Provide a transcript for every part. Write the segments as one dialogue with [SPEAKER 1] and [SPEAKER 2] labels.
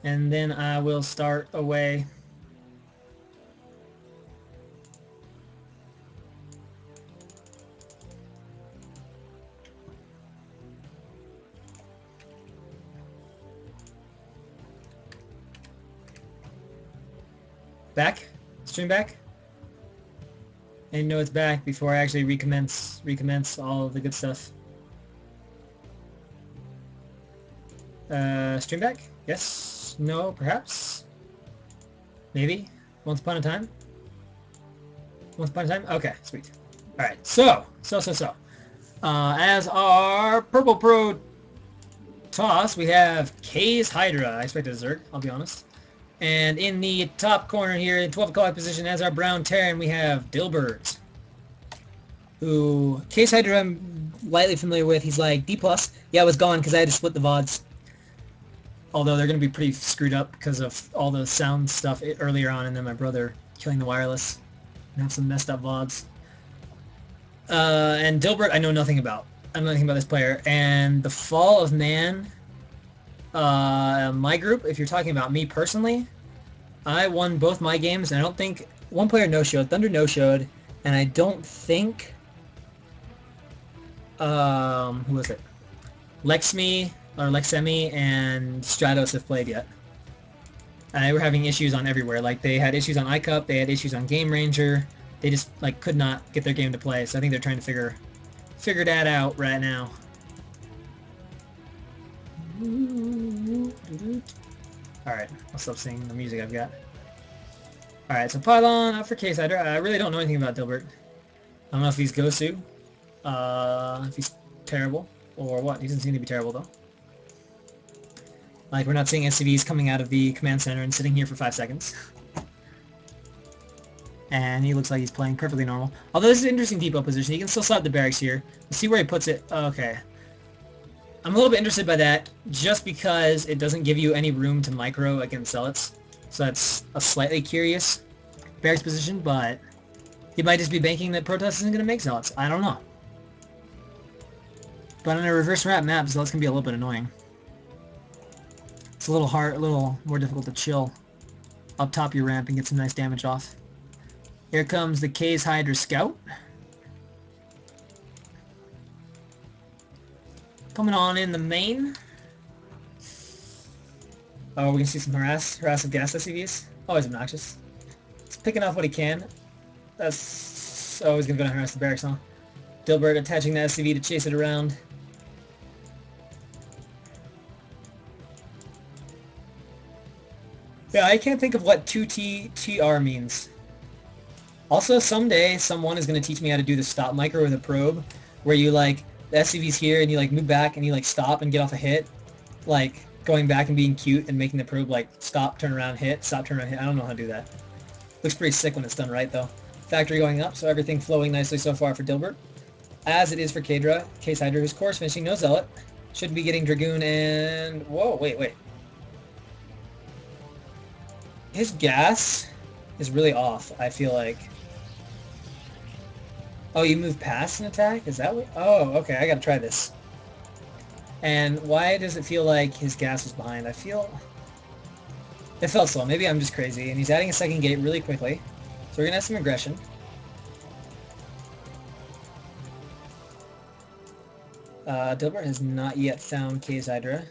[SPEAKER 1] and then I will start away. Back? Stream back? I know it's back before I actually recommence all of the good stuff. Stream back? Yes? No? Perhaps? Maybe? Once upon a time? Once upon a time? Okay, sweet. Alright, so. As our Purple Pro toss, we have kazehydra. I expected a Zerg, I'll be honest. And in the top corner here, in 12 o'clock position, as our brown Terran, we have dilbert. Who, kazehydra I'm lightly familiar with. He's like D+. Yeah, I was gone because I had to split the VODs. Although they're going to be pretty screwed up because of all the sound stuff earlier on, and then my brother killing the wireless. And have some messed up VODs. And dilbert I know nothing about. I know nothing about this player. And the Fall of Man, my group, if you're talking about me personally, I won both my games, and I don't think... One player no-showed, Thunder no-showed, and I don't think... who was it? Lexemi and Stratos have played yet. And they were having issues on everywhere. Like, they had issues on iCup, they had issues on Game Ranger. They just, like, could not get their game to play, so I think they're trying to figure that out right now. Alright, I'll stop singing the music I've got. Alright, so Pylon, up for kazehydra. I really don't know anything about dilbert. I don't know if he's Gosu, if he's terrible, or what. He doesn't seem to be terrible, though. Like, we're not seeing SCVs coming out of the command center and sitting here for 5 seconds. And he looks like he's playing perfectly normal. Although this is an interesting depot position. He can still slap the barracks here. Let's see where he puts it. Okay. I'm a little bit interested by that, just because it doesn't give you any room to micro against zealots. So that's a slightly curious barracks position, but he might just be banking that Protoss isn't going to make zealots. I don't know. But on a reverse wrap map, zealots can be a little bit annoying. It's a little hard, a little more difficult to chill up top your ramp and get some nice damage off. Here comes the kazehydra Scout. Coming on in the main. Oh, we can see some harassive gas SCVs. Always obnoxious. He's picking off what he can. That's always going to go and harass the barracks, huh? dilbert attaching the SCV to chase it around. Yeah, I can't think of what 2TTR means. Also, someday, someone is going to teach me how to do the stop micro with a probe, where you, like, the SCV's here, and you, like, move back, and you, like, stop and get off a hit. Like, going back and being cute and making the probe, like, stop, turn around, hit, stop, turn around, hit. I don't know how to do that. Looks pretty sick when it's done right, though. Factory going up, so everything flowing nicely so far for dilbert. As it is for kazehydra, whose course finishing no zealot. Should be getting Dragoon and... Whoa, wait. His gas is really off, I feel like. Oh, you move past an attack? Is that what... Oh, okay, I gotta try this. And why does it feel like his gas was behind? It felt slow. Maybe I'm just crazy. And he's adding a second gate really quickly. So we're gonna have some aggression. Dilbert has not yet found kazehydra.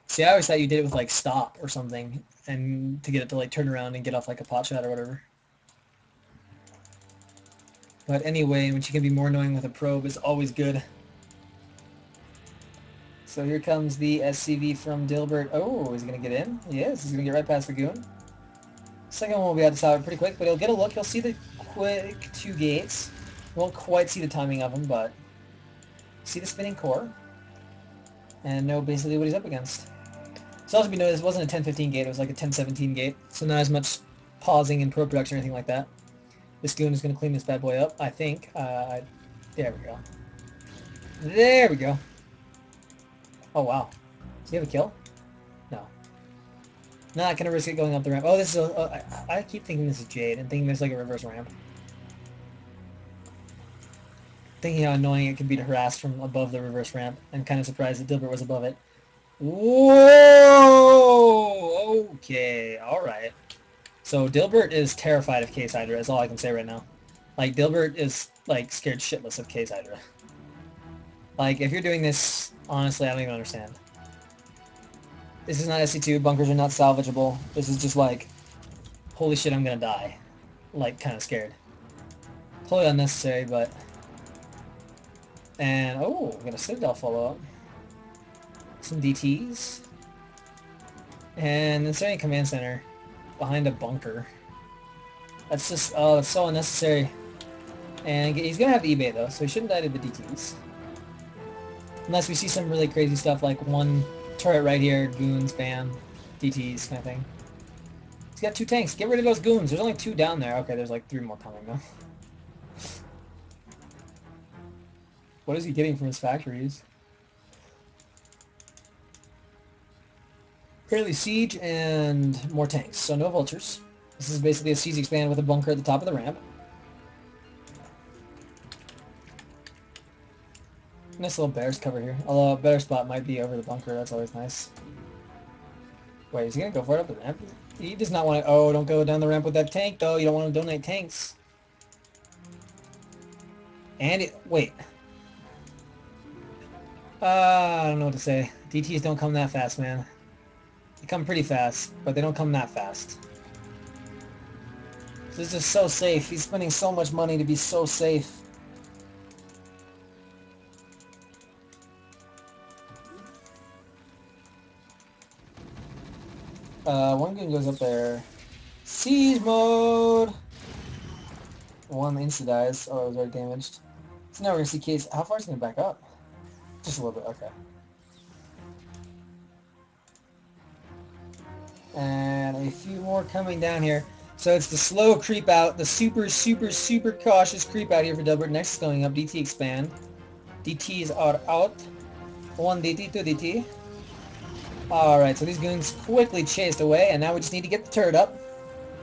[SPEAKER 1] See, I always thought you did it with, like, stop or something, and to get it to, like, turn around and get off, like, a pot shot or whatever. But anyway, when you can be more annoying with a probe is always good. So here comes the SCV from dilbert. Oh, is he going to get in? He is. He's going to get right past Dragoon. Second one will be able to stop it pretty quick, but he'll get a look. He'll see the quick 2 gates. Won't quite see the timing of them, but see the spinning core. And know basically what he's up against. So also be noticed, it wasn't a 10-15 gate, it was like a 10-17 gate. So not as much pausing in probe production or anything like that. This goon is going to clean this bad boy up, I think. There we go. There we go. Oh, wow. Does he have a kill? No. Not going to risk it going up the ramp. Oh, this is I keep thinking this is Jade and thinking there's like a reverse ramp. thinking how annoying it could be to harass from above the reverse ramp. I'm kind of surprised that Dilbert was above it. Whoa! Okay, alright. So Dilbert is terrified of kazehydra, is all I can say right now. Like, Dilbert is, like, scared shitless of kazehydra. Like, if you're doing this, honestly, I don't even understand. This is not SC2, bunkers are not salvageable. This is just like, holy shit, I'm gonna die. Like, kind of scared. Totally unnecessary, but... And, oh, we got a Citadel follow-up. Some DTs. And inserting command center behind a bunker. That's just, oh, it's so unnecessary. And he's gonna have eBay though, so he shouldn't die to the DTs. Unless we see some really crazy stuff like one turret right here, goons, bam, DTs kind of thing. He's got 2 tanks. Get rid of those goons. There's only 2 down there. Okay, there's like 3 more coming though. What is he getting from his factories? Apparently siege and more tanks, so no vultures. This is basically a siege expand with a bunker at the top of the ramp. Nice little bears cover here. Although a better spot might be over the bunker, that's always nice. Wait, is he gonna go for it up the ramp? He does not want to... Oh, don't go down the ramp with that tank, though. You don't want to donate tanks. And it... Wait. I don't know what to say. DTs don't come that fast, man. They come pretty fast, but they don't come that fast. This is just so safe. He's spending so much money to be so safe. One gun goes up there. Siege mode! One insta dies. Oh, it was already damaged. So now we're gonna see Case. How far is he gonna back up? Just a little bit, okay. And a few more coming down here. So it's the slow creep out, the super, super, super cautious creep out here for Dilbert. Next is going up, DT expand. DTs are out. 1 DT, 2 DT. Alright, so these goons quickly chased away, and now we just need to get the turret up.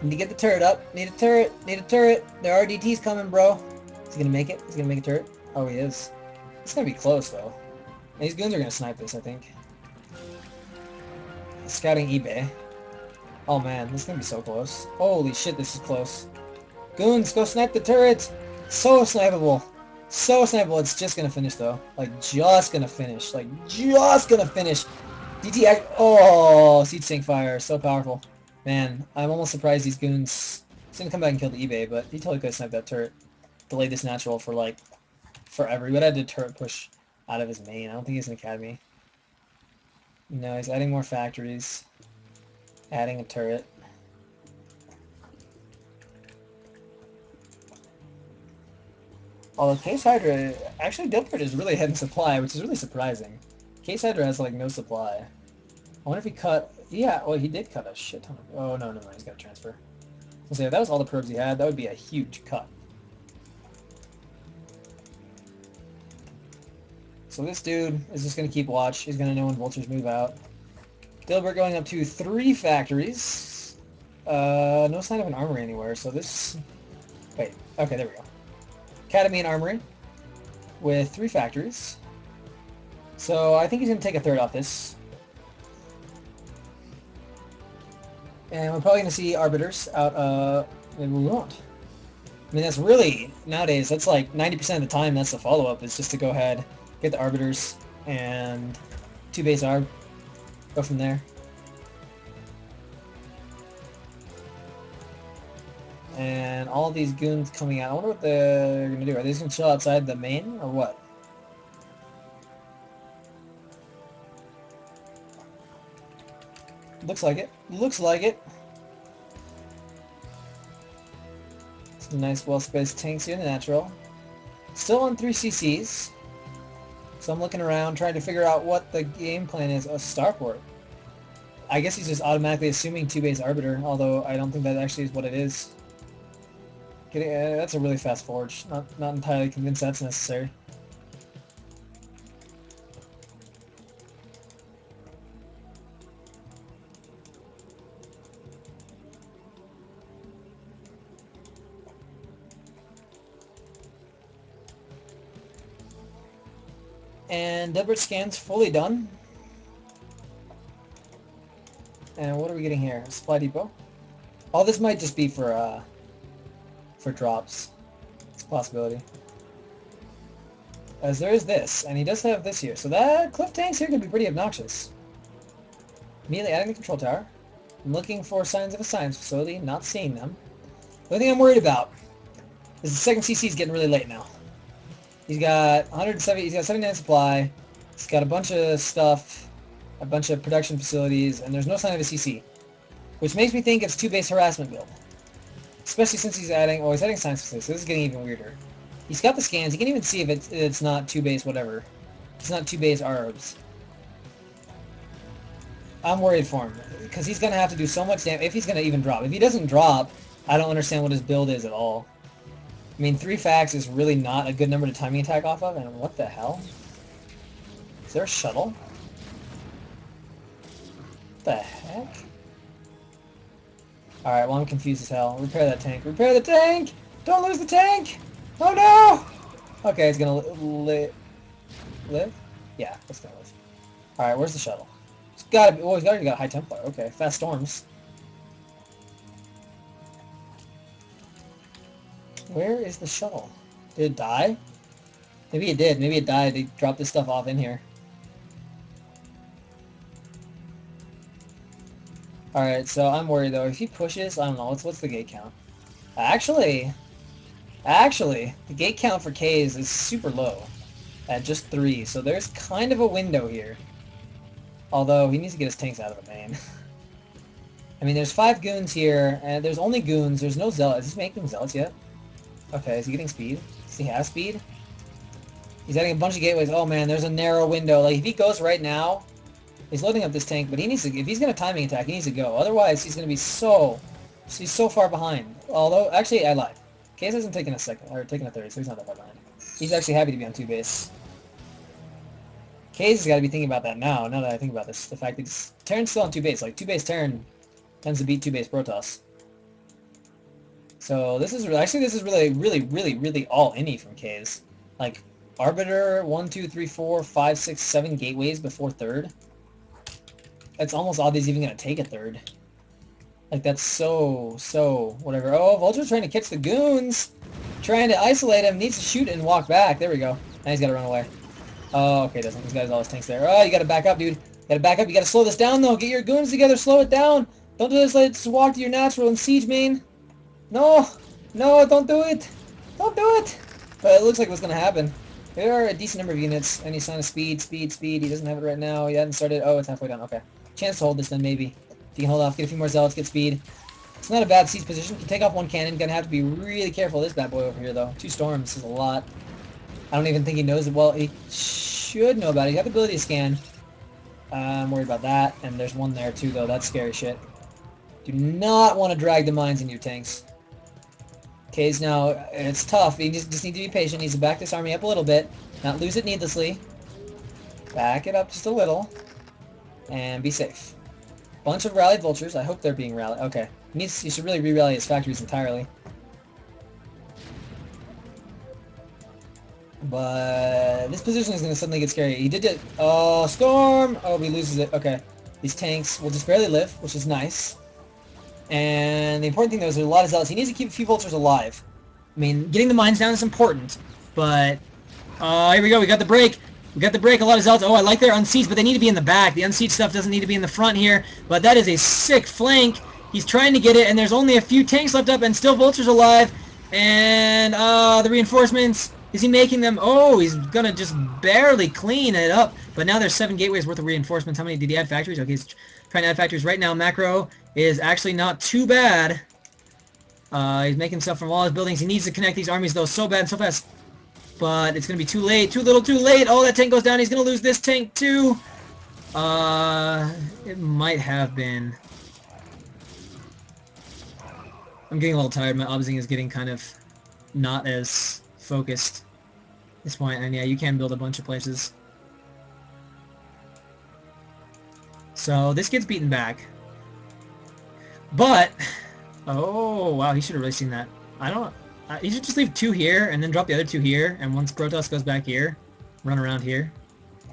[SPEAKER 1] Need to get the turret up. Need a turret. Need a turret. There are DTs coming, bro. Is he gonna make it? Is he gonna make a turret? Oh, he is. It's gonna be close, though. And these goons are gonna snipe this, I think. Scouting eBay. Oh, man. This is gonna be so close. Holy shit, this is close. Goons, go snipe the turret! So snipeable. So snipeable. It's just gonna finish, though. Like, just gonna finish. Like, just gonna finish. DT... Oh, siege tank fire. So powerful. Man, I'm almost surprised these goons... He's gonna come back and kill the eBay, but he totally could have sniped that turret. Delayed this natural for, like, forever. He would have had to turret push out of his main. I don't think he's an academy. No, he's adding more factories. Adding a turret. Although Case Hydra... Actually, Dilbert is really ahead in supply, which is really surprising. Case Hydra has, like, no supply. I wonder if he cut... Yeah, well, he did cut a shit ton of... Oh, no, he's got to transfer. So if that was all the probes he had, that would be a huge cut. So this dude is just going to keep watch. He's going to know when vultures move out. Dilbert going up to 3 factories. No sign of an armory anywhere, so this... Wait, okay, there we go. Academy and armory with 3 factories. So I think he's going to take a third off this. And we're probably going to see arbiters out, maybe we won't. I mean, that's really, nowadays, that's like 90% of the time that's the follow-up, is just to go ahead, get the arbiters, and 2 base arb, go from there. And all these goons coming out, I wonder what they're going to do. Are they just going to chill outside the main, or what? Looks like it. Looks like it. Some nice well-spaced tanks here in the natural. Still on 3 CCs. So I'm looking around trying to figure out what the game plan is. Oh, Starport. I guess he's just automatically assuming 2 base arbiter, although I don't think that actually is what it is. That's a really fast forge. Not entirely convinced that's necessary. And dilbert scan's fully done. And what are we getting here? Supply depot. All this might just be for drops. It's a possibility. As there is this, and he does have this here. So that cliff tanks here could be pretty obnoxious. Immediately adding the control tower. I'm looking for signs of a science facility, not seeing them. The only thing I'm worried about is the second CC is getting really late now. He's got 170, he's got 79 supply, he's got a bunch of stuff, a bunch of production facilities, and there's no sign of a CC. Which makes me think it's 2-base harassment build. Especially since he's adding, he's adding science facilities, so this is getting even weirder. He's got the scans, he can even see if it's not 2-base whatever. It's not 2-base ARBs. I'm worried for him, because he's going to have to do so much damage, if he's going to even drop. If he doesn't drop, I don't understand what his build is at all. I mean, 3 facts is really not a good number to timing attack off of, and what the hell? Is there a shuttle? What the heck? Alright, well I'm confused as hell. Repair that tank. Repair the tank! Don't lose the tank! Oh no! Okay, it's gonna live? Yeah, it's gonna live. Alright, where's the shuttle? It's gotta be, he's already got high Templar. Okay, fast storms. Where is the shuttle? Did it die? Maybe it did. Maybe it died. They dropped this stuff off in here. Alright, so I'm worried though. If he pushes, I don't know. What's the gate count? Actually, the gate count for K's is super low. At just 3. So there's kind of a window here. Although, he needs to get his tanks out of the main. I mean, there's 5 goons here, and there's only goons. There's no zealots. Is he making zealots yet? Okay, is he getting speed? Does he have speed? He's adding a bunch of gateways. Oh man, there's a narrow window. Like, if he goes right now, he's loading up this tank, but he needs to, if he's going to timing attack, he needs to go. Otherwise, he's going to be he's so far behind. Although, actually, I lied. Case hasn't taken a second, or taken a third, so he's not that far behind. He's actually happy to be on 2-base. Case has got to be thinking about that now that I think about this. The fact that Terran's still on 2-base. Like, 2-base Terran tends to beat 2-base Protoss. So, this is really all any from K's. Like, Arbiter, 1, 2, 3, 4, 5, 6, 7 gateways before third. It's almost odd he's even going to take a third. Like, that's so, whatever. Oh, Vulture's trying to catch the goons! Trying to isolate him, needs to shoot and walk back. There we go. Now he's got to run away. Oh, okay, doesn't. He's got all his tanks there. Oh, you got to back up, dude. You got to back up. You got to slow this down, though. Get your goons together. Slow it down. Don't do this. Let's walk to your natural and siege main. No! No, don't do it! Don't do it! But it looks like what's going to happen. There are a decent number of units. Any sign of speed. He doesn't have it right now. He hasn't started. Oh, it's halfway down. Okay. Chance to hold this then, maybe. If you can hold off, get a few more zealots, get speed. It's not a bad siege position. You can take off one cannon. Gonna have to be really careful of this bad boy over here, though. 2 storms is a lot. I don't even think he knows it. Well, he should know about it. He got the ability to scan. I'm worried about that. And there's one there, too, though. That's scary shit. Do not want to drag the mines into your tanks. Okay, so now, it's tough. You just need to be patient. He needs to back this army up a little bit. Not lose it needlessly. Back it up just a little. And be safe. Bunch of rallied vultures. I hope they're being rallied. Okay. He should really re-rally his factories entirely. But this position is going to suddenly get scary. He did it. Oh, storm! Oh, he loses it. Okay. These tanks will just barely live, which is nice. And the important thing, though, is there's a lot of zealots. He needs to keep a few vultures alive. I mean, getting the mines down is important, but... here we go. We got the break. We got the break. A lot of zealots. Oh, I like their unsiege, but they need to be in the back. The unsiege stuff doesn't need to be in the front here, but that is a sick flank. He's trying to get it, and there's only a few tanks left up, and still vultures alive. And, the reinforcements... Is he making them? Oh, he's going to just barely clean it up. But now there's 7 gateways worth of reinforcements. How many did he add factories? Okay, he's trying to add factories right now. Macro is actually not too bad. He's making stuff from all his buildings. He needs to connect these armies, though, so bad and so fast. But it's going to be too late. Too little, too late. Oh, that tank goes down. He's going to lose this tank, too. It might have been. I'm getting a little tired. My obsing is getting kind of not as focused at this point, and yeah, you can build a bunch of places. So this gets beaten back, but oh wow, he should have really seen that. He should just leave 2 here and then drop the other 2 here, and once Protoss goes back here, run around here.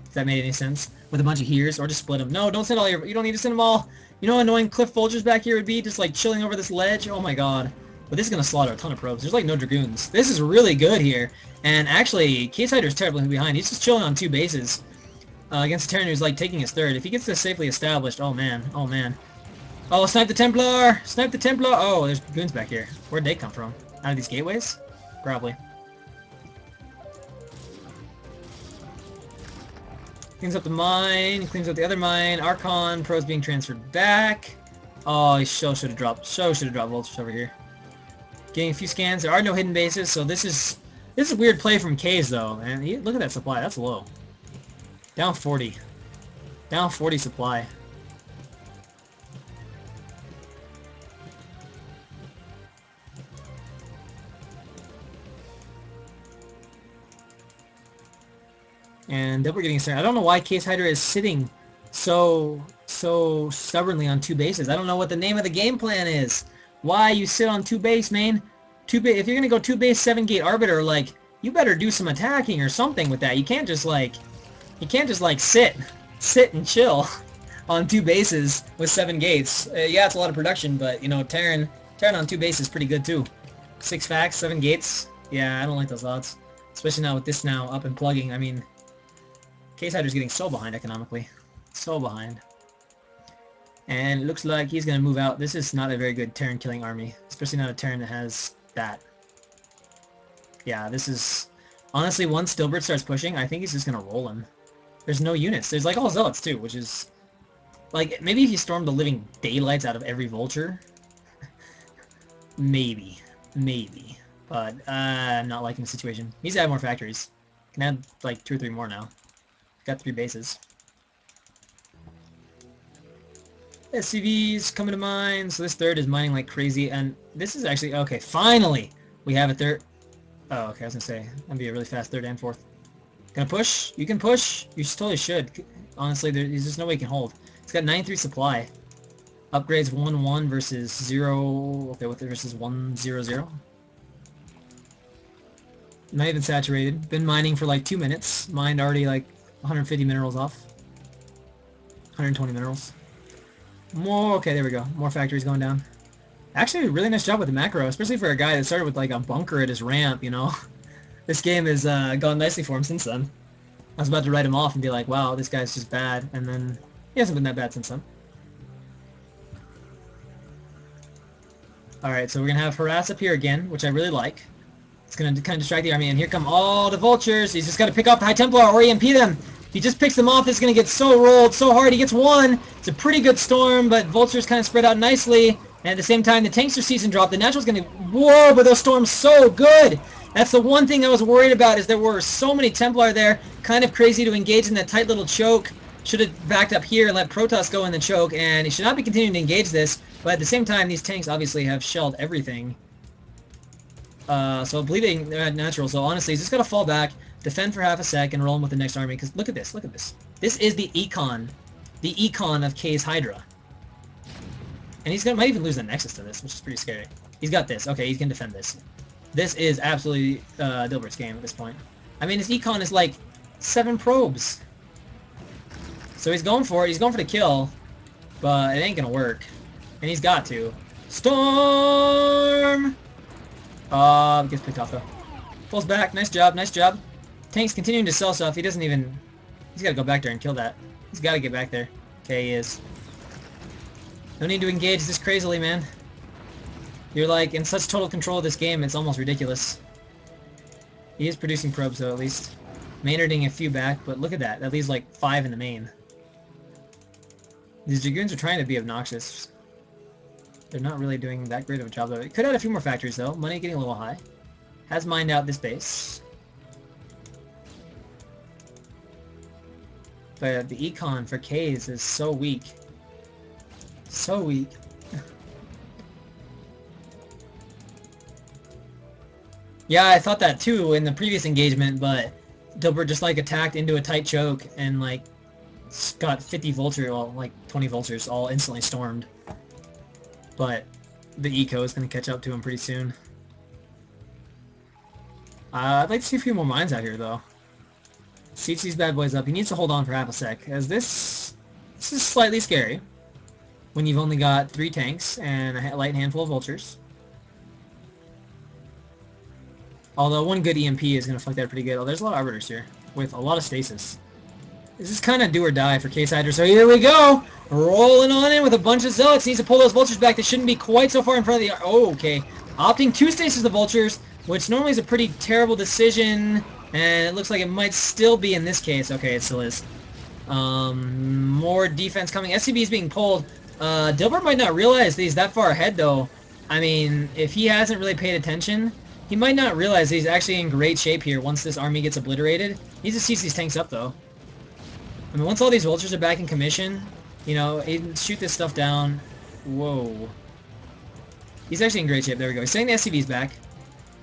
[SPEAKER 1] If that made any sense. With a bunch of heres, or just split them. No, don't send all your... You don't need to send them all. You know how annoying cliff vultures back here would be? Just like chilling over this ledge? Oh my god. But this is going to slaughter a ton of probes. There's like no dragoons. This is really good here. And actually, Kazehydra is terribly behind. He's just chilling on 2 bases. Against a Terran who's like taking his 3rd. If he gets this safely established, oh man, oh man. Oh, snipe the Templar! Snipe the Templar! Oh, there's goons back here. Where'd they come from? Out of these gateways? Probably. Cleans up the mine, cleans up the other mine. Archon, pros being transferred back. Oh, he should have dropped vultures over here. Getting a few scans. There are no hidden bases, so this is a weird play from K's though. And look at that supply, that's low. Down 40. Down 40 supply. And then we're getting started. I don't know why kazehydra is sitting so stubbornly on 2 bases. I don't know what the name of the game plan is. Why you sit on 2 base, man? If you're gonna go 2 base 7 gate arbiter, like you better do some attacking or something with that. You can't just like sit and chill on 2 bases with 7 gates. Yeah, it's a lot of production, but you know, Terran on 2 bases is pretty good too. 6 facts, 7 gates. Yeah, I don't like those odds, especially now with this now up and plugging. I mean, Kazehydra's getting so behind economically, so behind. And it looks like he's going to move out. This is not a very good Terran killing army, especially not a Terran that has that. Yeah, this is... Honestly, once Dilbert starts pushing, I think he's just going to roll him. There's no units. There's like all zealots too, which is... Like, maybe if you stormed the living daylights out of every vulture. Maybe. Maybe. But, I'm not liking the situation. He needs to add more factories. Can add like 2 or 3 more now. Got 3 bases. SCVs coming to mine. So this 3rd is mining like crazy, and this is actually okay. Finally, we have a 3rd. Oh, okay. I was gonna say that'd be a really fast 3rd and 4th. Gonna push? You can push. You totally should. Honestly, there's just no way you can hold. It's got 93 supply. Upgrades 1-1 versus 0. Okay, with it versus 1-0-0. Not even saturated. Been mining for like 2 minutes. Mined already like 150 minerals off. 120 minerals. More, okay, there we go. More factories going down. Actually, really nice job with the macro, especially for a guy that started with like a bunker at his ramp, you know? This game has gone nicely for him since then. I was about to write him off and be like, wow, this guy's just bad, and then he hasn't been that bad since then. Alright, so we're going to have harass up here again, which I really like. It's going to kind of distract the army, and here come all the vultures. He's just got to pick off the High Templar or EMP them. If he just picks them off, it's going to get so rolled so hard. He gets 1. It's a pretty good storm, but vultures kind of spread out nicely. And at the same time, the tanks are season drop. The natural's going to... Whoa, but those storms so good! That's the one thing I was worried about, is there were so many Templar there. Kind of crazy to engage in that tight little choke. Should have backed up here and let Protoss go in the choke, and he should not be continuing to engage this. But at the same time, these tanks obviously have shelled everything. So bleeding natural. So honestly, he's just got to fall back, defend for half a sec, and roll him with the next army. Because look at this, look at this. This is the econ of Kazehydra. And he's might even lose the Nexus to this, which is pretty scary. He's got this. Okay, he can defend this. This is absolutely Dilbert's game at this point. I mean, his econ is like 7 probes. So he's going for it. He's going for the kill, but it ain't gonna work. And he's got to. Storm! Gets picked off though. Pulls back. Nice job. Nice job. Tank's continuing to sell stuff. He doesn't even... He's got to go back there and kill that. He's got to get back there. Okay, he is. No need to engage this crazily, man. You're like in such total control of this game, it's almost ridiculous. He is producing probes though, at least. Maynarding a few back, but look at that. That leaves like 5 in the main. These Dragoons are trying to be obnoxious. They're not really doing that great of a job though. It could add a few more factories though. Money getting a little high. Has mined out this base. But the econ for K's is so weak. So weak. Yeah, I thought that too in the previous engagement, but Dilbert just like attacked into a tight choke and like got 50 vulture, well, like 20 vultures all instantly stormed. But the eco is going to catch up to him pretty soon. I'd like to see a few more mines out here though. Seats these bad boys up. He needs to hold on for half a sec, as this is slightly scary when you've only got 3 tanks and a light handful of vultures. Although one good EMP is going to fuck that pretty good. Oh, there's a lot of arbiters here with a lot of stasis. This is kind of do or die for kazehydra, so here we go! Rolling on in with a bunch of zealots. Needs to pull those vultures back. They shouldn't be quite so far in front of the... Oh, okay. Opting 2 stasis the vultures, which normally is a pretty terrible decision, and it looks like it might still be in this case. Okay, it still is. More defense coming. SCB is being pulled. Dilbert might not realize that he's that far ahead, though. I mean, if he hasn't really paid attention, he might not realize that he's actually in great shape here once this army gets obliterated. He needs to seize these tanks up, though. I mean, once all these vultures are back in commission, you know, shoot this stuff down. Whoa. He's actually in great shape. There we go. He's sending the SCVs back.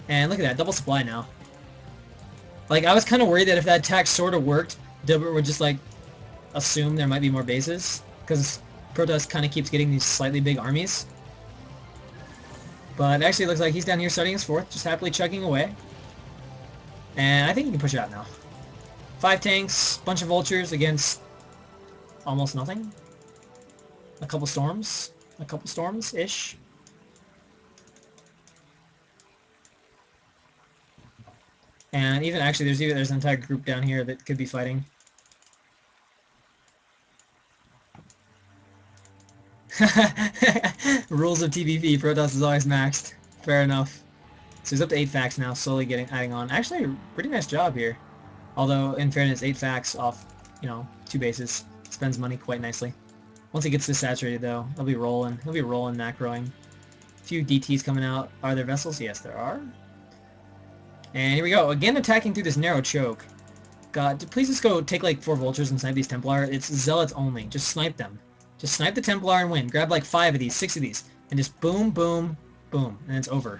[SPEAKER 1] And look at that. Double supply now. Like, I was kind of worried that if that attack sort of worked, Dilbert would just, like, assume there might be more bases. Because Protoss kind of keeps getting these slightly big armies. But actually it looks like he's down here starting his 4th, just happily chugging away. And I think he can push it out now. 5 tanks, bunch of vultures against almost nothing. A couple storms-ish. And even actually there's an entire group down here that could be fighting. Rules of TVP, Protoss is always maxed. Fair enough. So he's up to 8 facts now, slowly adding on. Actually, pretty nice job here. Although, in fairness, 8 facts off, you know, 2 bases. Spends money quite nicely. Once he gets this saturated, though, he'll be rolling. He'll be rolling, macroing. A few DTs coming out. Are there vessels? Yes, there are. And here we go. Again, attacking through this narrow choke. God, please just go take like 4 vultures and snipe these Templar. It's zealots only. Just snipe them. Just snipe the Templar and win. Grab like 5 of these, 6 of these, and just boom, boom, boom, and it's over.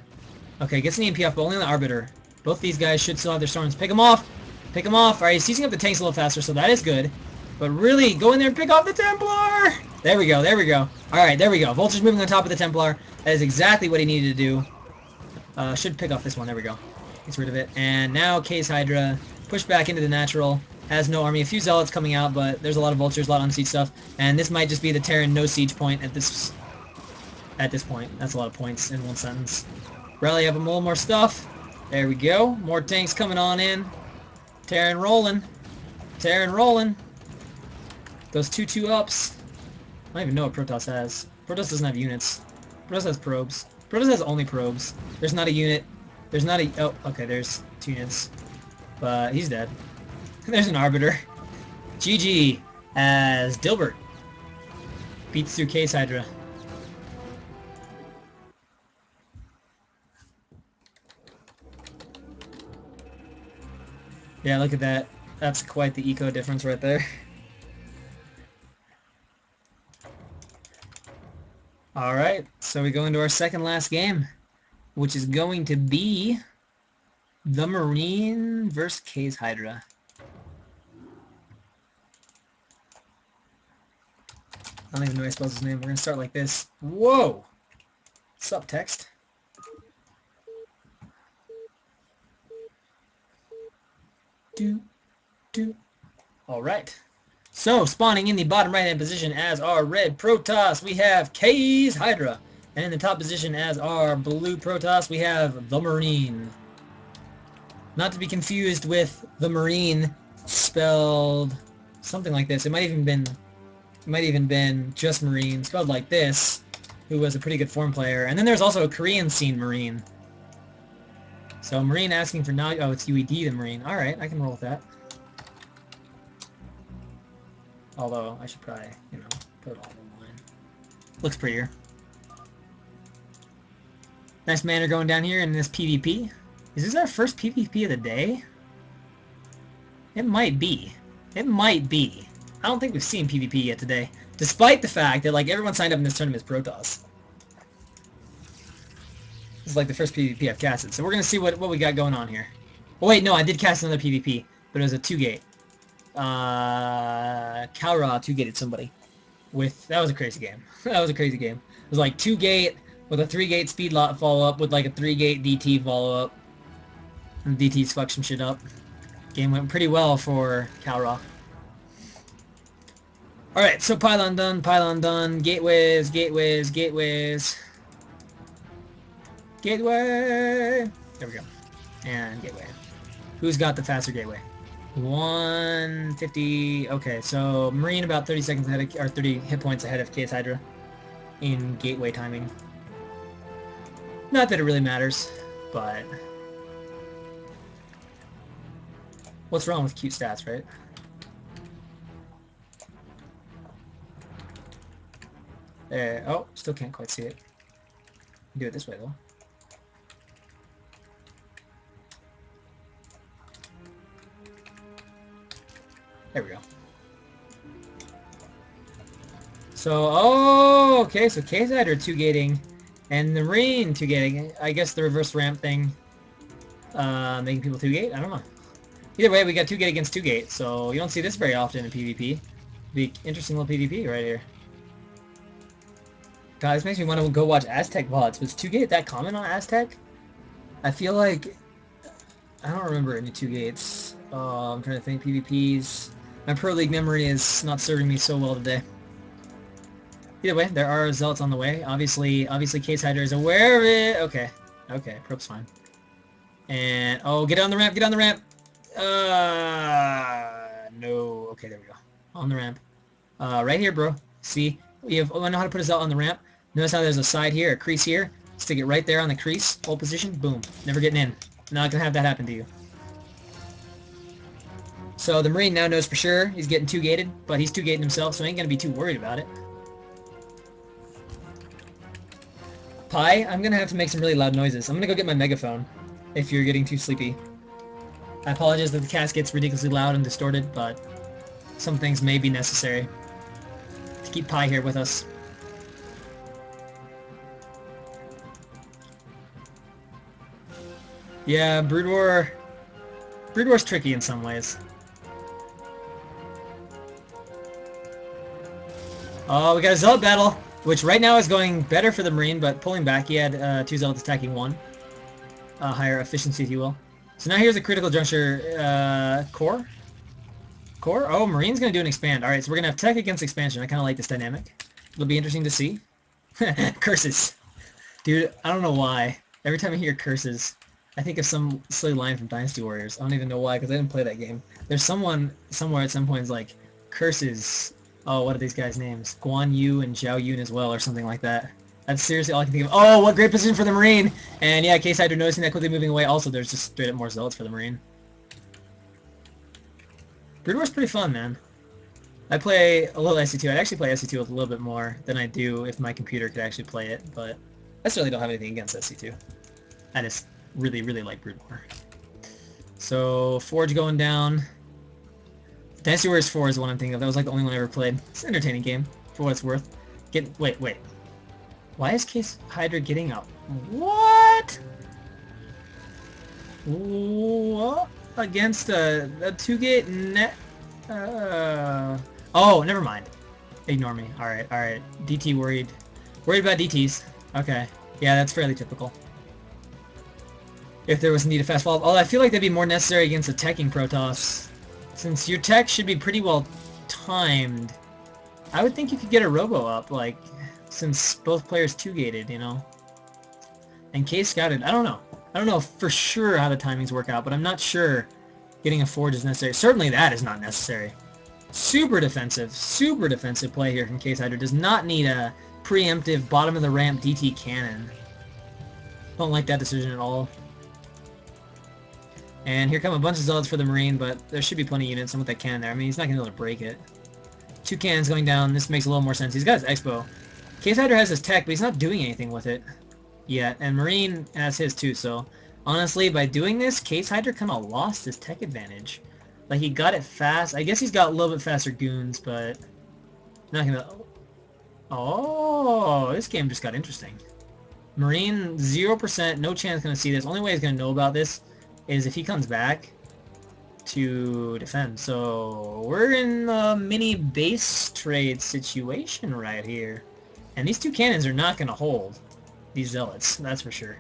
[SPEAKER 1] Okay, gets an EMP off, but only on the Arbiter. Both these guys should still have their storms. Pick them off! Pick them off! Alright, he's seizing up the tanks a little faster, so that is good. But really, go in there and pick off the Templar! There we go, there we go. Alright, there we go. Vulture's moving on top of the Templar. That is exactly what he needed to do. Should pick off this one. There we go. Gets rid of it. And now kazehydra, push back into the natural. Has no army. A few zealots coming out, but there's a lot of vultures, a lot of unsiege stuff. And this might just be the Terran no siege point at this point. That's a lot of points in one sentence. Rally up a little more stuff. There we go. More tanks coming on in. Terran rolling. Terran rolling. Those 2-2 ups. I don't even know what Protoss has. Protoss doesn't have units. Protoss has probes. Protoss has only probes. There's not a unit. There's not a... Oh, okay, there's 2 units. But he's dead. There's an Arbiter. GG as Dilbert beats through kazehydra. Yeah, look at that. That's quite the eco difference right there. Alright, so we go into our second last game, which is going to be TheMarine versus kazehydra. I don't even know how I spell his name. We're going to start like this. Whoa! Sup, text? Alright. So, spawning in the bottom right-hand position as our red Protoss, we have kazehydra. And in the top position as our blue Protoss, we have TheMarine. Not to be confused with TheMarine spelled something like this. It might even been just Marine, spelled like this, who was a pretty good form player. And then there's also a Korean scene Marine. So Marine asking for now. Oh, it's UED the Marine. Alright, I can roll with that. Although, I should probably, you know, put it all in line. Looks prettier. Nice manner going down here in this PvP. Is this our first PvP of the day? It might be. It might be. I don't think we've seen PvP yet today. Despite the fact that, like, everyone signed up in this tournament as Protoss. This is like the first PvP I've casted. So we're going to see what we got going on here. Oh, wait, no, I did cast another PvP. But it was a 2-gate. Kalra 2-gated somebody. That was a crazy game. That was a crazy game. It was like 2-gate with a 3-gate speed lot follow-up with like a 3-gate DT follow-up. And DTs fuck some shit up. Game went pretty well for Calra. Alright, so pylon done, gateways, gateways, gateways. Gateway! There we go. And gateway. Who's got the faster gateway? 150. Okay, so Marine about 30 seconds ahead of, or 30 hit points ahead of kazehydra in gateway timing. Not that it really matters, but what's wrong with cute stats, right? There. Oh, still can't quite see it. Do it this way though. There we go. So, oh, okay, so kazehydra 2-gating, and the Marine 2-gating. I guess the reverse ramp thing, making people 2-gate? I don't know. Either way, we got 2-gate against 2-gate, so you don't see this very often in PvP. Be interesting little PvP right here. God, this makes me want to go watch Aztec VODs. Was 2-gate that common on Aztec? I feel like... I don't remember any 2-gates. I'm trying to think. PvPs. My Pro League memory is not serving me so well today. Either way, there are zealots on the way. Obviously kazehydra is aware of it. Okay. Okay, probe's fine. And, oh, get on the ramp, get on the ramp! No. Okay, there we go. On the ramp. Right here, bro. See? I know how to put a zealot on the ramp. Notice how there's a side here, a crease here. Stick it right there on the crease. Hold position. Boom. Never getting in. Not gonna have that happen to you. So the Marine now knows for sure he's getting 2-gated, but he's 2-gating himself, so he ain't gonna be too worried about it. Pi, I'm gonna have to make some really loud noises. I'm gonna go get my megaphone if you're getting too sleepy. I apologize that the cast gets ridiculously loud and distorted, but some things may be necessary to keep Pi here with us. Yeah, Brood War's tricky in some ways. Oh, we got a Zealot battle, which right now is going better for the Marine, but pulling back. He had 2 Zealots attacking 1. Higher efficiency, if you will. So now here's a critical juncture. Core? Core? Oh, Marine's going to do an expand. Alright, so we're going to have tech against expansion. I kind of like this dynamic. It'll be interesting to see. Curses. Dude, I don't know why. Every time I hear curses, I think of some silly line from Dynasty Warriors. I don't even know why, because I didn't play that game. There's someone somewhere at some point is like, curses. Oh, what are these guys' names? Guan Yu and Zhao Yun as well, or something like that. That's seriously all I can think of. Oh, what great position for the Marine! And yeah, kazehydra noticing that quickly moving away. Also, there's just straight up more zealots for the Marine. Brood War's pretty fun, man. I play a little SC2. I'd actually play SC2 a little bit more than I do if my computer could actually play it, but I certainly don't have anything against SC2. I just really, really like Brood War. So, Forge going down. Dynasty Warriors 4 is the one I'm thinking of. That was like the only one I ever played. It's an entertaining game, for what it's worth. Wait. Why is kazehydra getting out? What? What? Against a 2-gate net? Oh, never mind. Ignore me. Alright. DT worried. Worried about DTs. Okay. Yeah, that's fairly typical. If there was need a fast follow-up. Although I feel like that'd be more necessary against attacking Protoss. Since your tech should be pretty well timed, I would think you could get a robo up, like, since both players 2-gated, you know? And K-scouted, I don't know. I don't know for sure how the timings work out, but I'm not sure getting a Forge is necessary. Certainly that is not necessary. Super defensive play here from kazehydra. Does not need a preemptive bottom-of-the-ramp DT cannon. Don't like that decision at all. And here come a bunch of Zealots for the Marine, but there should be plenty of units, and with that cannon there, I mean, he's not going to be able to break it. 2 cannons going down, this makes a little more sense. He's got his Expo. kazehydra has his tech, but he's not doing anything with it yet, and Marine has his too, so honestly, by doing this, kazehydra kind of lost his tech advantage. Like, he got it fast. I guess he's got a little bit faster goons, but not gonna... Oh, this game just got interesting. Marine, 0%, no chance gonna see this. Only way he's gonna know about this is if he comes back to defend. So we're in a mini base trade situation right here. And these 2 cannons are not going to hold these zealots, that's for sure.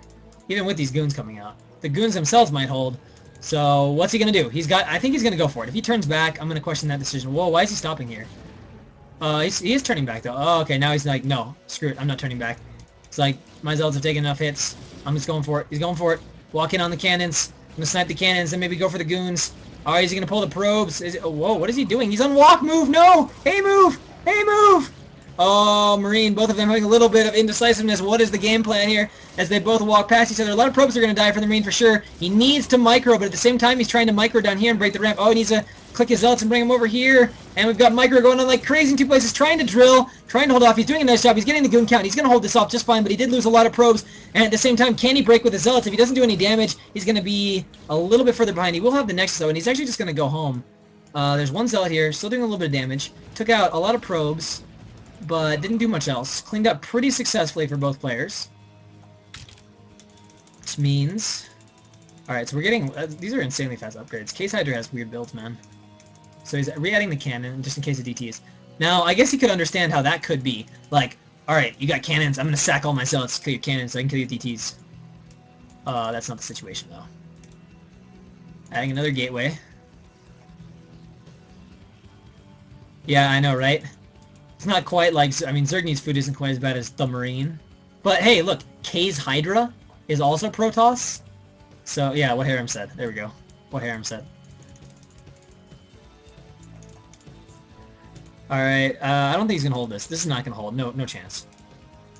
[SPEAKER 1] Even with these goons coming out. The goons themselves might hold. So what's he gonna do? I think he's gonna go for it. If he turns back, I'm gonna question that decision. Whoa, why is he stopping here? He is turning back though. Oh, okay, now he's like, no, screw it, I'm not turning back. It's like, my zealots have taken enough hits. I'm just going for it. He's going for it. Walk in on the cannons. I'm gonna snipe the cannons and maybe go for the goons. Alright, is he gonna pull the probes? Oh, whoa, what is he doing? He's on walk move! No! Hey, move! Hey, move! Oh, Marine, both of them having a little bit of indecisiveness. What is the game plan here as they both walk past each other? A lot of probes are going to die for the Marine for sure. He needs to micro, but at the same time, he's trying to micro down here and break the ramp. Oh, he needs to click his zealots and bring him over here. And we've got micro going on like crazy in two places, trying to drill, trying to hold off. He's doing a nice job. He's getting the goon count. He's going to hold this off just fine, but he did lose a lot of probes. And at the same time, can he break with his zealots? If he doesn't do any damage, he's going to be a little bit further behind. He will have the Nexus, though, and he's actually just going to go home. There's one zealot here, still doing a little bit of damage. Took out a lot of probes, but didn't do much else. Cleaned up pretty successfully for both players. Which means... Alright, so we're getting... these are insanely fast upgrades. kazehydra has weird builds, man. So he's re-adding the cannon, just in case of DTs. Now, I guess he could understand how that could be. Like, alright, you got cannons, I'm gonna sack all my zealots to kill your cannons so I can kill your DTs. That's not the situation, though. Adding another gateway. Yeah, I know, right? It's not quite like... I mean, Zergny's food isn't quite as bad as TheMarine. But hey, look, kazehydra is also Protoss. So, yeah, what Harem said. There we go. What Harem said. Alright, I don't think he's gonna hold this. This is not gonna hold. No chance.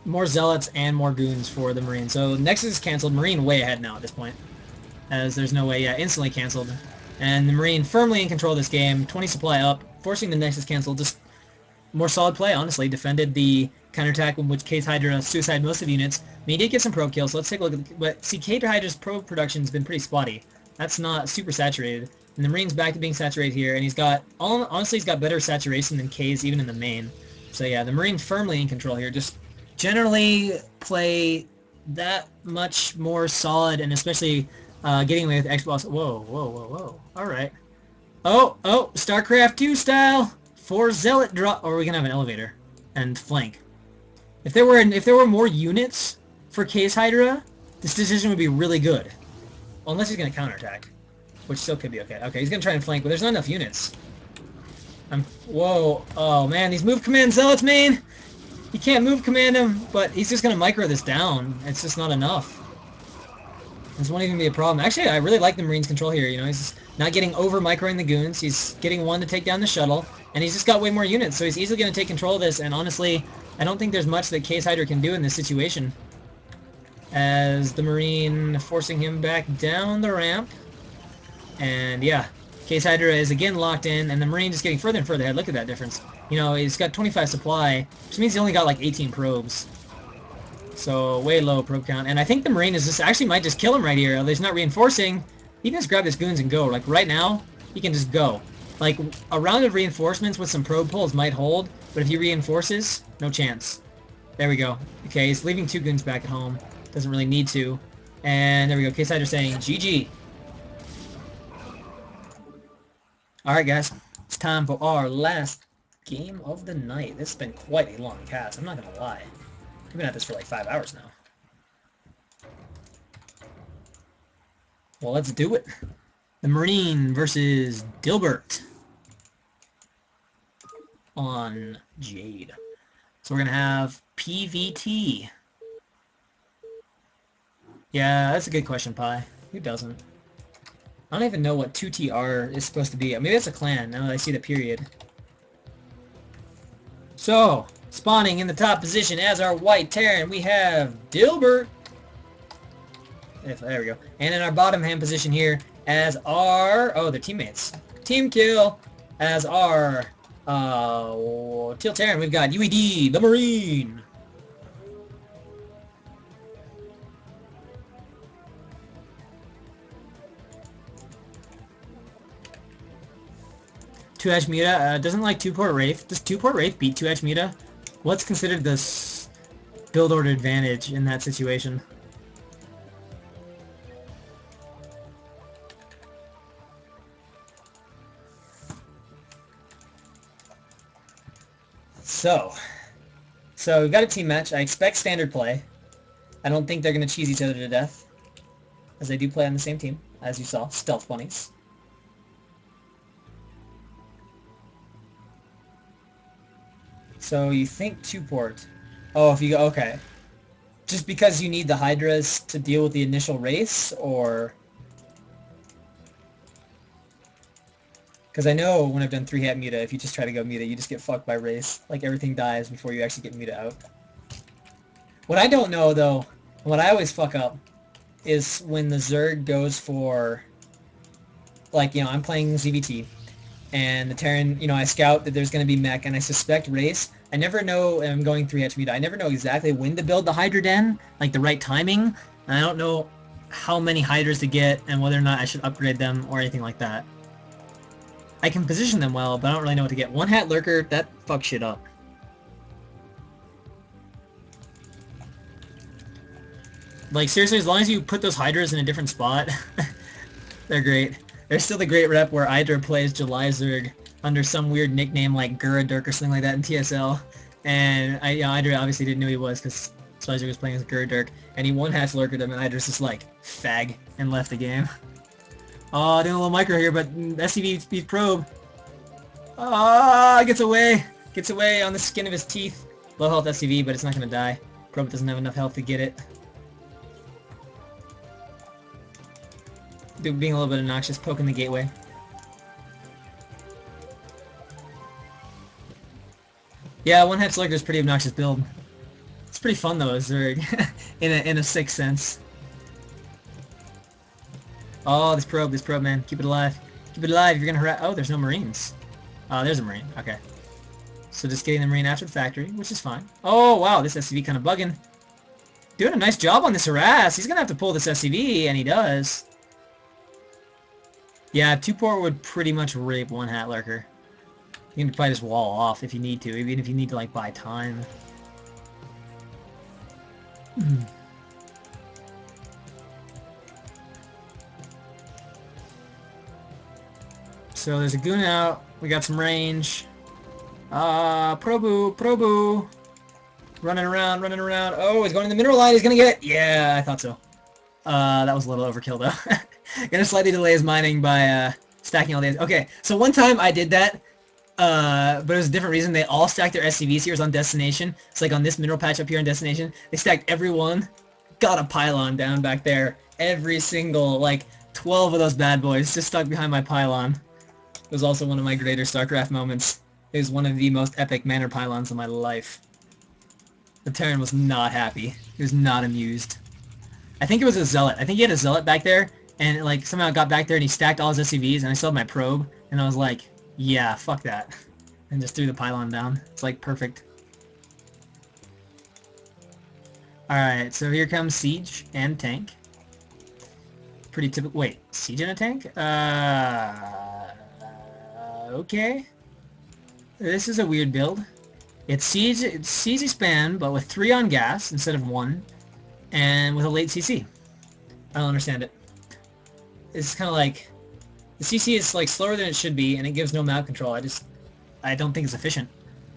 [SPEAKER 1] More Zealots and more Goons for the Marine. So, Nexus is cancelled. Marine way ahead now at this point. As there's no way, yeah, instantly cancelled. And the Marine firmly in control of this game. 20 supply up, forcing the Nexus cancelled. Just more solid play, honestly. Defended the counterattack in which kazehydra suicide most of the units. I mean, he did get some probe kills, so let's take a look at the... But, see, kazehydра's probe production has been pretty spotty. That's not super saturated. And the Marine's back to being saturated here, and he's got... Honestly, he's got better saturation than K's, even in the main. So yeah, the Marine firmly in control here. Just generally play that much more solid, and especially getting away with X-Boss. Whoa. Alright. Oh, StarCraft 2 style! 4 Zealot drop... Or we can have an elevator. And flank. If there were more units for kazehydra, this decision would be really good. Well, unless he's going to counterattack. Which still could be okay. Okay, he's going to try and flank, but there's not enough units. Whoa. Oh, man, these move command zealots, man! You can't move command him, but he's just going to micro this down. It's just not enough. This won't even be a problem. Actually, I really like the Marine's control here. You know, he's not getting over microing the goons. He's getting one to take down the shuttle, and he's just got way more units, so he's easily going to take control of this, and honestly, I don't think there's much that kazehydra can do in this situation. As the Marine forcing him back down the ramp. And yeah, kazehydra is again locked in, and the Marine just getting further and further ahead. Look at that difference. You know, he's got 25 supply, which means he only got like 18 probes. So, way low probe count. And I think the Marine is just actually might just kill him right here. He's not reinforcing. He can just grab his goons and go. Like, right now, he can just go. Like, a round of reinforcements with some probe pulls might hold, but if he reinforces, no chance. There we go. Okay, he's leaving 2 goons back at home. Doesn't really need to. And there we go. kazehydra saying, GG. Alright, guys. It's time for our last game of the night. This has been quite a long cast. I'm not going to lie. We've been at this for like 5 hours now. Well, let's do it. The Marine versus Dilbert on Jade. So we're going to have PVT. Yeah, that's a good question, Pi. Who doesn't? I don't even know what 2TR is supposed to be. Maybe it's a clan, now that I see the period. So, spawning in the top position as our white Terran, we have Dilbert. There we go. And in our bottom hand position here, as our... Oh, they're teammates. Team kill. As our... Teal Terran, we've got UED, the Marine. Two-Edge Muta doesn't like 2-port Wraith. Does 2-port Wraith beat 2-Edge Muta? What's considered the build order advantage in that situation? So we've got a team match. I expect standard play. I don't think they're going to cheese each other to death, as they do play on the same team. as you saw, stealth bunnies. So you think 2-port. Oh, if you go, okay. Just because you need the hydras to deal with the initial race, or... Because I know when I've done 3-hat Muta, if you just try to go Muta, you just get fucked by race. Like, everything dies before you actually get Muta out. What I don't know, though, what I always fuck up, is when the Zerg goes for... Like, you know, I'm playing ZVT, and the Terran, you know, I scout that there's going to be mech, and I suspect race. I never know, and I'm going 3-hat Muta, I never know exactly when to build the Hydra Den, like the right timing, and I don't know how many Hydras to get, and whether or not I should upgrade them, or anything like that. I can position them well, but I don't really know what to get. 1-hat Lurker, that fucks shit up. Like, seriously, as long as you put those Hydras in a different spot, they're great. There's still the great rep where Hydra plays July Zerg under some weird nickname like Guradirk or something like that in TSL. And Hydra obviously didn't know who he was because July Zerg was playing as Guradirk. And he 1-hat Lurkered him, and Hydra's just like, fag, and left the game. Oh, doing a little micro here, but SCV speed probe. Ah, gets away. Gets away on the skin of his teeth. Low health SCV, but it's not going to die. Probe doesn't have enough health to get it. Dude being a little bit obnoxious, poking the gateway. Yeah, 1-hat Lurker is pretty obnoxious build. It's pretty fun though, Zerg, in a sick sense. Oh, this probe, man. Keep it alive. Keep it alive. You're gonna harass. Oh, there's no Marines. Oh, there's a Marine. Okay. So just getting the Marine after the factory, which is fine. Oh, wow, this SCV kind of bugging. Doing a nice job on this harass. He's gonna have to pull this SCV, and he does. Yeah, 2-port would pretty much rape 1-hat Lurker. You can probably just wall off if you need to, even if you need to, like, buy time. So there's a goon out. We got some range. Probu. Running around. Oh, he's going in the mineral line. He's gonna get it. Yeah, I thought so. That was a little overkill, though. Gonna slightly delay his mining by, stacking all these. Okay, so one time I did that, but it was a different reason. They all stacked their SCVs here on Destination. It's like on this mineral patch up here on Destination. They stacked every one. Got a pylon down back there. Every single, like, 12 of those bad boys just stuck behind my pylon. It was also one of my greater StarCraft moments. It was one of the most epic manor pylons of my life. The Terran was not happy. He was not amused. I think it was a Zealot. I think he had a Zealot back there, and like somehow got back there and he stacked all his SCVs, and I still had my probe, and I was like, yeah, fuck that. And just threw the pylon down. It's like perfect. Alright, so here comes Siege and Tank. Pretty typical. Wait, Siege and a Tank? Okay. This is a weird build. It's Siege expand, but with 3 on gas instead of 1, and with a late CC. I don't understand it. It's kind of like, the CC is like slower than it should be, and it gives no map control. I don't think it's efficient.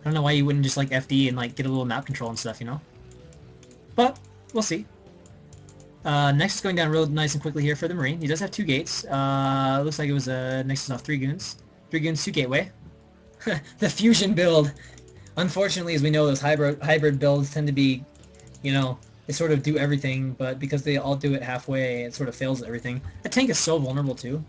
[SPEAKER 1] I don't know why you wouldn't just like FD and like get a little map control and stuff, you know? But, we'll see. Next is going down real nice and quickly here for the Marine. He does have 2 gates. Looks like it was Nexus off 3 goons. 3 goons, 2 gateway. The fusion build! Unfortunately, as we know, those hybrid builds tend to be, you know, they sort of do everything, but because they all do it halfway, it sort of fails at everything. That tank is so vulnerable, too.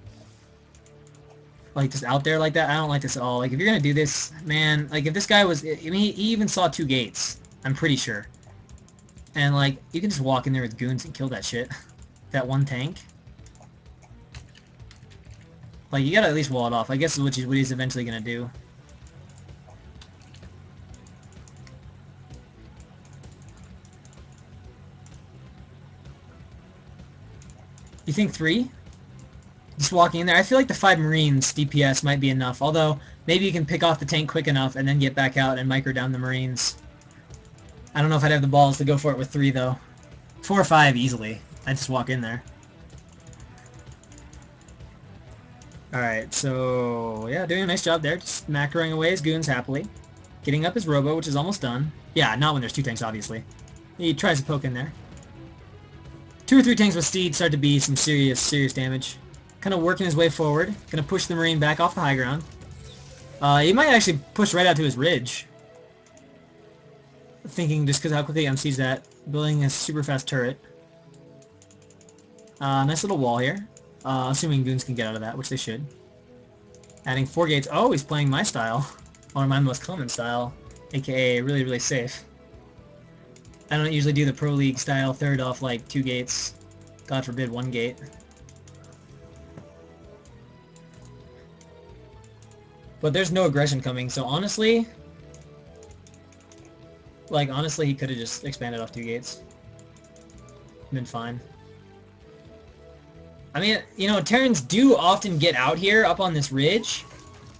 [SPEAKER 1] Like, just out there like that, I don't like this at all. Like, if you're gonna do this, man, like, if this guy was, I mean, he even saw 2 gates, I'm pretty sure. And, like, you can just walk in there with goons and kill that shit. That one tank. Like, you gotta at least wall it off. I guess is what he's eventually gonna do. You think 3? Just walking in there. I feel like the 5 Marines DPS might be enough, although maybe you can pick off the tank quick enough and then get back out and micro down the Marines. I don't know if I'd have the balls to go for it with 3, though. 4 or 5 easily. I'd just walk in there. Alright, so yeah, doing a nice job there. Just macroing away his goons happily. Getting up his robo, which is almost done. Yeah, not when there's 2 tanks, obviously. He tries to poke in there. 2 or 3 tanks with Steed start to be some serious damage. Kind of working his way forward. Gonna push the Marine back off the high ground. He might actually push right out to his ridge. Thinking just because how quickly he unsees that. Building a super fast turret. Nice little wall here. Assuming goons can get out of that, which they should. Adding 4 gates. Oh, he's playing my style. Or my most common style. AKA really safe. I don't usually do the Pro League style third off like 2 gates. God forbid 1 gate. But there's no aggression coming, so honestly... Like, honestly, he could have just expanded off 2 gates. Been fine. I mean, you know, Terrans do often get out here up on this ridge,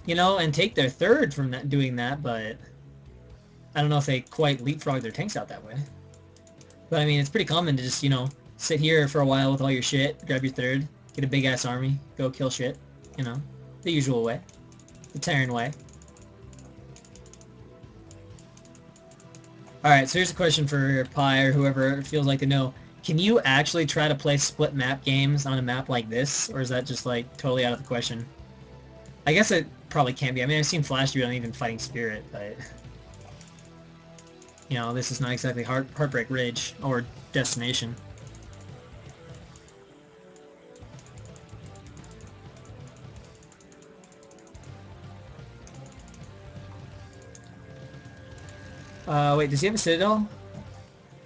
[SPEAKER 1] you know, and take their third from that, doing that, but I don't know if they quite leapfrog their tanks out that way. But I mean, it's pretty common to just, you know, sit here for a while with all your shit, grab your third, get a big-ass army, go kill shit, you know, the usual way. The Terran way. Alright, so here's a question for Pi or whoever feels like to know. Can you actually try to play split map games on a map like this? Or is that just like totally out of the question? I guess it probably can be. I mean, I've seen Flash do it on even Fighting Spirit, but... You know, this is not exactly Heartbreak Ridge or Destination. Wait, does he have a Citadel?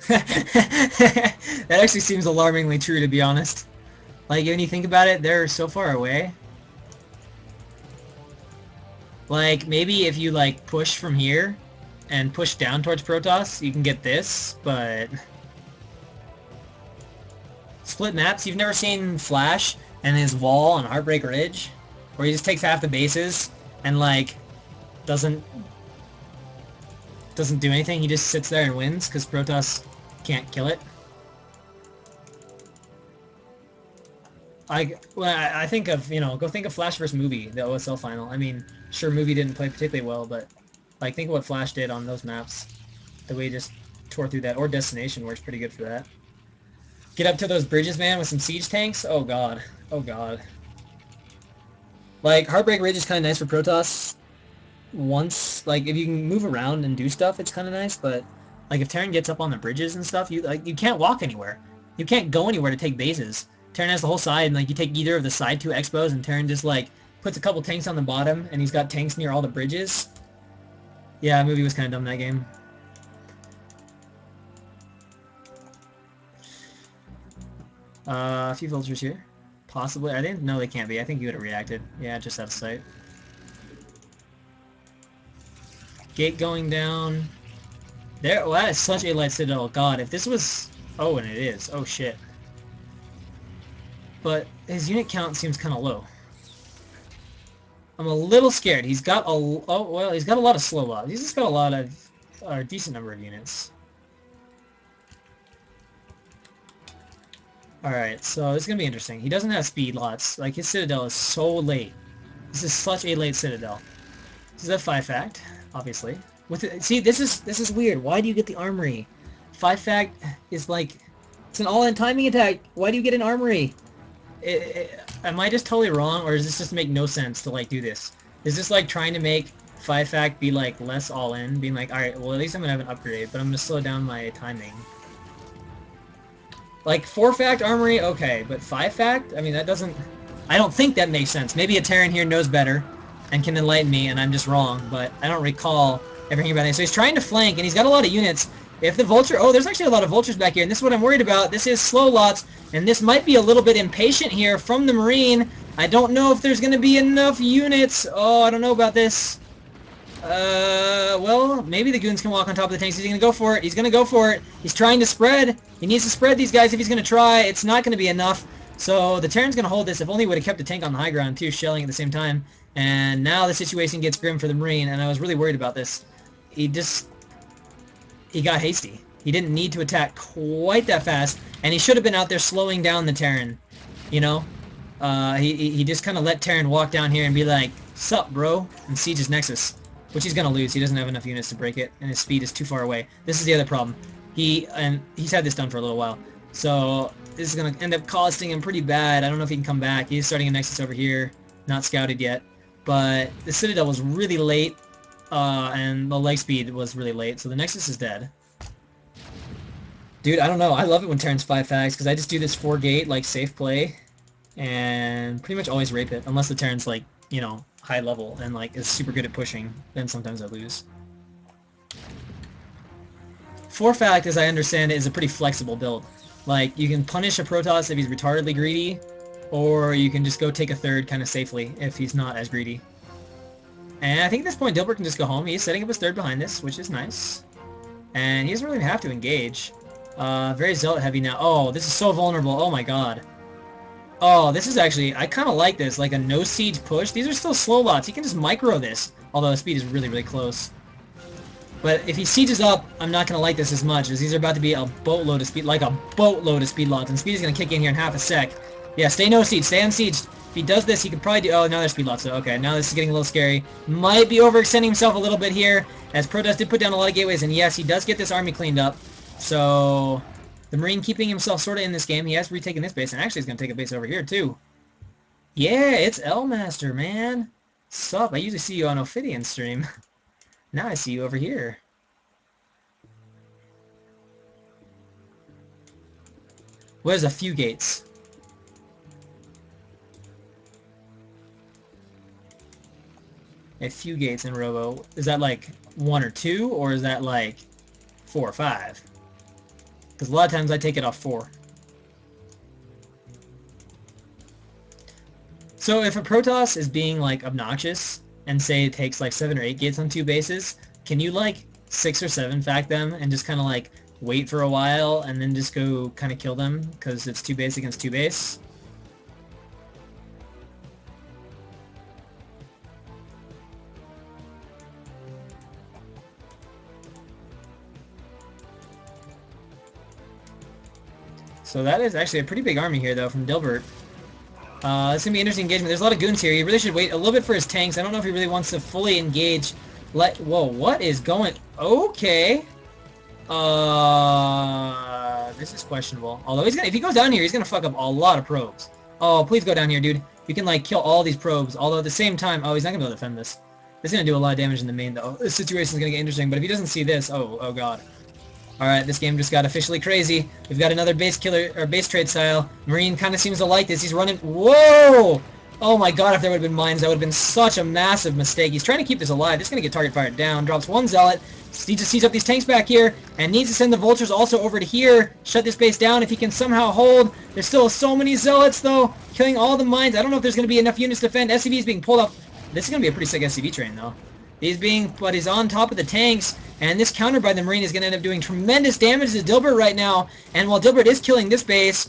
[SPEAKER 1] That actually seems alarmingly true, to be honest. Like, when you think about it, they're so far away. Like, maybe if you, like, push from here and push down towards Protoss, you can get this, but... Split maps? You've never seen Flash and his wall on Heartbreak Ridge? Where he just takes half the bases and, like, doesn't do anything, he just sits there and wins because Protoss can't kill it. I think of, you know, go think of Flash vs. Movie, the OSL final. I mean, sure, Movie didn't play particularly well, but, like, think of what Flash did on those maps. The way he just tore through that. Or Destination works pretty good for that. Get up to those bridges, man, with some siege tanks? Oh, God. Oh, God. Like, Heartbreak Ridge is kind of nice for Protoss. Once, like, if you can move around and do stuff, it's kind of nice, but, like, if Terran gets up on the bridges and stuff, you can't walk anywhere. You can't go anywhere to take bases. Terran has the whole side, and, like, you take either of the side 2 expos, and Terran just, like, puts a couple tanks on the bottom, and he's got tanks near all the bridges. Yeah, Movie was kind of dumb that game. A few vultures here. Possibly. I didn't know they can't be. I think you would have reacted. Yeah, just out of sight. Gate going down. There. Well, that is such a light Citadel. God, if this was... Oh, and it is. Oh, shit. But his unit count seems kind of low. I'm a little scared. He's got a... Oh, well, he's got a lot of slow lots. He's just got a lot of... a decent number of units. Alright, so this is going to be interesting. He doesn't have speed lots. Like, his Citadel is so late. This is such a late Citadel. This is a 5-fact, obviously. See, this is weird. Why do you get the armory? 5-fact is like... It's an all-in timing attack. Why do you get an armory? Am I just totally wrong, or does this just make no sense to, like, do this? Is this, like, trying to make 5-fact be, like, less all-in? Being like, alright, well, at least I'm going to have an upgrade, but I'm going to slow down my timing. Like, 4-fact armory, okay, but 5-fact? I mean, that doesn't... I don't think that makes sense. Maybe a Terran here knows better and can enlighten me, and I'm just wrong, but I don't recall everything about it. So he's trying to flank, and he's got a lot of units. If the vulture... Oh, there's actually a lot of vultures back here, and this is what I'm worried about. This is slow lots, and this might be a little bit impatient here from the Marine. I don't know if there's going to be enough units. Oh, I don't know about this. Well, maybe the goons can walk on top of the tanks. He's going to go for it. He's going to go for it. He's trying to spread. He needs to spread these guys if he's going to try. It's not going to be enough. So the Terran's going to hold this. If only he would have kept the tank on the high ground, too, shelling at the same time. And now the situation gets grim for the Marine, and I was really worried about this. He got hasty. He didn't need to attack quite that fast, and he should have been out there slowing down the Terran, you know? He just kind of let Terran walk down here and be like, "Sup, bro?" and siege his Nexus, which he's going to lose. He doesn't have enough units to break it, and his speed is too far away. This is the other problem. He's had this done for a little while. So this is going to end up costing him pretty bad. I don't know if he can come back. He's starting a Nexus over here. Not scouted yet. But the Citadel was really late, and the leg speed was really late, so the Nexus is dead. Dude, I don't know. I love it when Terran's 5 fags, because I just do this 4-gate, like, safe play, and pretty much always rape it, unless the Terran's, like, you know, high level, and, like, is super good at pushing. Then sometimes I lose. 4-fact, as I understand it, is a pretty flexible build. Like, you can punish a Protoss if he's retardedly greedy, or you can just go take a third kind of safely if he's not as greedy. And I think at this point Dilbert can just go home. He's setting up his third behind this, which is nice. And he doesn't really have to engage. Very zealot heavy now. Oh, this is so vulnerable. Oh my god. Oh, this is actually... I kind of like this. Like a no-siege push. These are still slow lots. He can just micro this. Although the speed is really, really close. But if he sieges up, I'm not going to like this as much, as these are about to be a boatload of speed, like a boatload of speed lots, and speed is going to kick in here in half a sec. Yeah, stay no siege, stay unsieged. If he does this, he could probably do... Oh, now there's speed lots, so okay, now this is getting a little scary. Might be overextending himself a little bit here, as Protoss did put down a lot of gateways, and yes, he does get this army cleaned up. So, the Marine keeping himself sort of in this game. He has retaken this base, and actually he's going to take a base over here, too. Yeah, it's L-Master, man. Sup? I usually see you on Ophidian stream. Now I see you over here. What is a few gates? A few gates in Robo. Is that like 1 or 2, or is that like 4 or 5? Because a lot of times I take it off 4. So if a Protoss is being like obnoxious and say it takes like 7 or 8 gates on 2 bases, can you like 6 or 7 fact them and just kind of like wait for a while and then just go kind of kill them because it's 2 base against 2 base? So that is actually a pretty big army here though from Dilbert. It's going to be an interesting engagement. There's a lot of goons here. He really should wait a little bit for his tanks. I don't know if he really wants to fully engage. Whoa, what is going... Okay. This is questionable. Although if he goes down here, he's gonna fuck up a lot of probes. Oh, please go down here, dude. You can like kill all these probes. Although at the same time, oh, he's not gonna be able to defend this. This is gonna do a lot of damage in the main though. This situation is gonna get interesting. But if he doesn't see this, oh god. All right, this game just got officially crazy. We've got another base killer or base trade style. Marine kind of seems to like this. He's running. Whoa! Oh my god, if there would have been mines, that would have been such a massive mistake. He's trying to keep this alive. This is going to get target fired down. Drops 1 zealot. He just sees up these tanks back here and needs to send the vultures also over to here. Shut this base down if he can somehow hold. There's still so many zealots though. Killing all the mines. I don't know if there's going to be enough units to defend. SCV is being pulled up. This is going to be a pretty sick SCV train though. But he's on top of the tanks, and this counter by the Marine is going to end up doing tremendous damage to Dilbert right now. And while Dilbert is killing this base,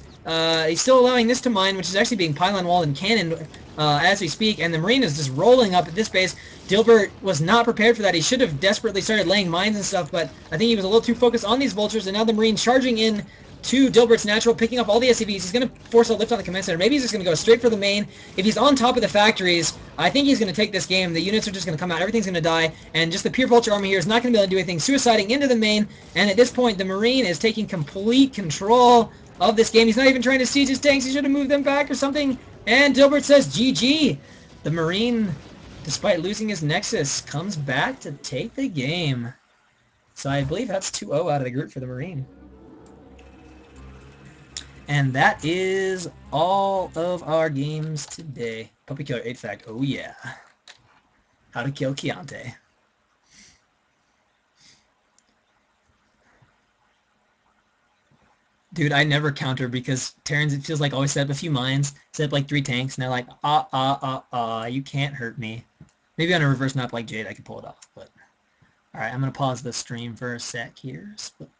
[SPEAKER 1] he's still allowing this to mine, which is actually being pylon walled and cannon as we speak. And the Marine is just rolling up at this base. Dilbert was not prepared for that. He should have desperately started laying mines and stuff, but I think he was a little too focused on these vultures. And now the Marine charging in to Dilbert's natural, picking up all the SCVs. He's going to force a lift on the command center. Maybe he's just going to go straight for the main. If he's on top of the factories, I think he's going to take this game. The units are just going to come out. Everything's going to die. And just the pure vulture army here is not going to be able to do anything. Suiciding into the main. And at this point, the Marine is taking complete control of this game. He's not even trying to siege his tanks. He should have moved them back or something. And Dilbert says, GG. The Marine, despite losing his Nexus, comes back to take the game. So I believe that's 2-0 out of the group for the Marine. And that is all of our games today. Puppy Killer 8 fact. Oh yeah. How to kill Chiante. Dude, I never counter because Terrans, it feels like, always set up a few mines, set up like 3 tanks, and they're like, you can't hurt me. Maybe on a reverse map like Jade I could pull it off, but... Alright, I'm going to pause the stream for a sec here. Split the